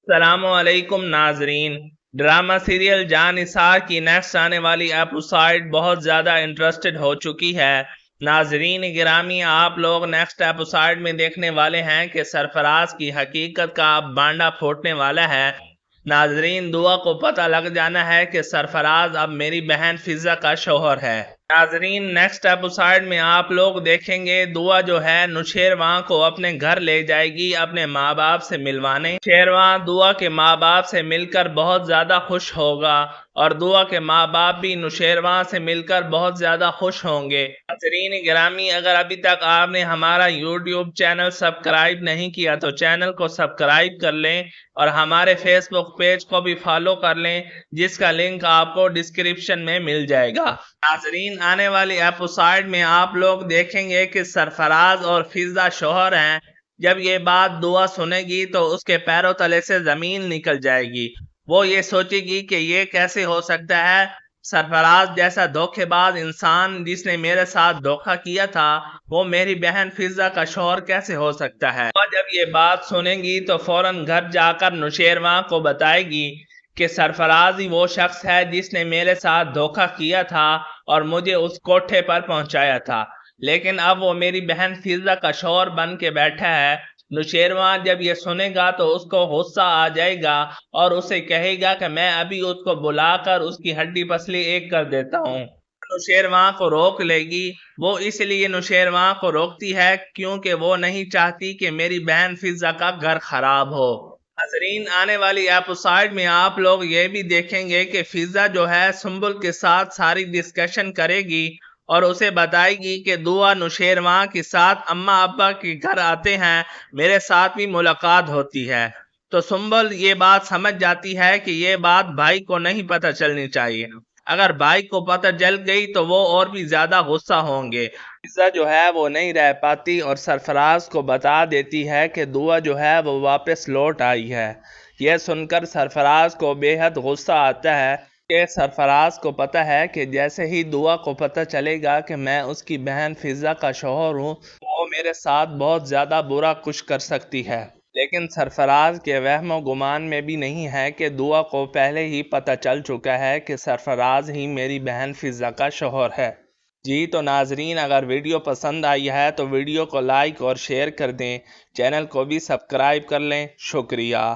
السلام علیکم ناظرین۔ ڈرامہ سیریل جان نثار کی نیکسٹ آنے والی ایپیسوڈ بہت زیادہ انٹرسٹڈ ہو چکی ہے۔ ناظرین گرامی، آپ لوگ نیکسٹ ایپیسوڈ میں دیکھنے والے ہیں کہ سرفراز کی حقیقت کا اب بانڈا پھوٹنے والا ہے۔ ناظرین دعا کو پتہ لگ جانا ہے کہ سرفراز اب میری بہن فضا کا شوہر ہے۔ ناظرین نیکسٹ ایپیسوڈ میں آپ لوگ دیکھیں گے دعا جو ہے نوشیروان کو اپنے گھر لے جائے گی اپنے ماں باپ سے ملوانے۔ نوشیروان دعا کے ماں باپ سے مل کر بہت زیادہ خوش ہوگا اور دعا کے ماں باپ بھی نوشیروان سے مل کر بہت زیادہ خوش ہوں گے۔ ناظرین گرامی، اگر ابھی تک آپ نے ہمارا یوٹیوب چینل سبسکرائب نہیں کیا تو چینل کو سبسکرائب کر لیں اور ہمارے فیس بک پیج کو بھی فالو کر لیں، جس کا لنک آپ کو ڈسکرپشن میں مل جائے گا۔ ناظرین آنے والی ایپیسوڈ میں آپ لوگ دیکھیں گے کہ سرفراز اور فضا شوہر ہیں۔ جب یہ بات دعا سنے گی تو اس کے پیروں تلے سے زمین نکل جائے گی۔ وہ یہ سوچے گی کہ یہ کیسے ہو سکتا ہے، سرفراز جیسا دھوکے باز انسان جس نے میرے ساتھ دھوکہ کیا تھا وہ میری بہن فضا کا شوہر کیسے ہو سکتا ہے۔ اور جب یہ بات سنے گی تو فوراً گھر جا کر نوشیروان کو بتائے گی کہ سرفراز ہی وہ شخص ہے جس نے میرے ساتھ دھوکہ کیا تھا اور مجھے اس کوٹھے پر پہنچایا تھا، لیکن اب وہ میری بہن فضا کا شوہر بن کے بیٹھا ہے۔ نوشیروان جب یہ سنے گا تو اس کو غصہ آ جائے گا اور اسے کہے گا کہ میں ابھی اس کو بلا کر اس کی ہڈی پسلی ایک کر دیتا ہوں۔ نوشیروان کو روک لے گی۔ وہ اس لیے نوشیروان کو روکتی ہے کیونکہ وہ نہیں چاہتی کہ میری بہن فضا کا گھر خراب ہو۔ ناظرین آنے والی ایپیسوڈ میں آپ لوگ یہ بھی دیکھیں گے کہ فضا جو ہے سنبل کے ساتھ ساری ڈسکشن کرے گی اور اسے بتائے گی کہ دعا نوشیروان کے ساتھ اماں ابا کے گھر آتے ہیں، میرے ساتھ بھی ملاقات ہوتی ہے۔ تو سنبل یہ بات سمجھ جاتی ہے کہ یہ بات بھائی کو نہیں پتہ چلنی چاہیے۔ اگر بھائی کو پتہ چل گئی تو وہ اور بھی زیادہ غصہ ہوں گے۔ فضا جو ہے وہ نہیں رہ پاتی اور سرفراز کو بتا دیتی ہے کہ دعا جو ہے وہ واپس لوٹ آئی ہے۔ یہ سن کر سرفراز کو بے حد غصہ آتا ہے کہ سرفراز کو پتہ ہے کہ جیسے ہی دعا کو پتہ چلے گا کہ میں اس کی بہن فضا کا شوہر ہوں وہ میرے ساتھ بہت زیادہ برا کچھ کر سکتی ہے۔ لیکن سرفراز کے وہم و گمان میں بھی نہیں ہے کہ دعا کو پہلے ہی پتہ چل چکا ہے کہ سرفراز ہی میری بہن فضا کا شوہر ہے۔ جی تو ناظرین اگر ویڈیو پسند آئی ہے تو ویڈیو کو لائک اور شیئر کر دیں، چینل کو بھی سبسکرائب کر لیں۔ شکریہ۔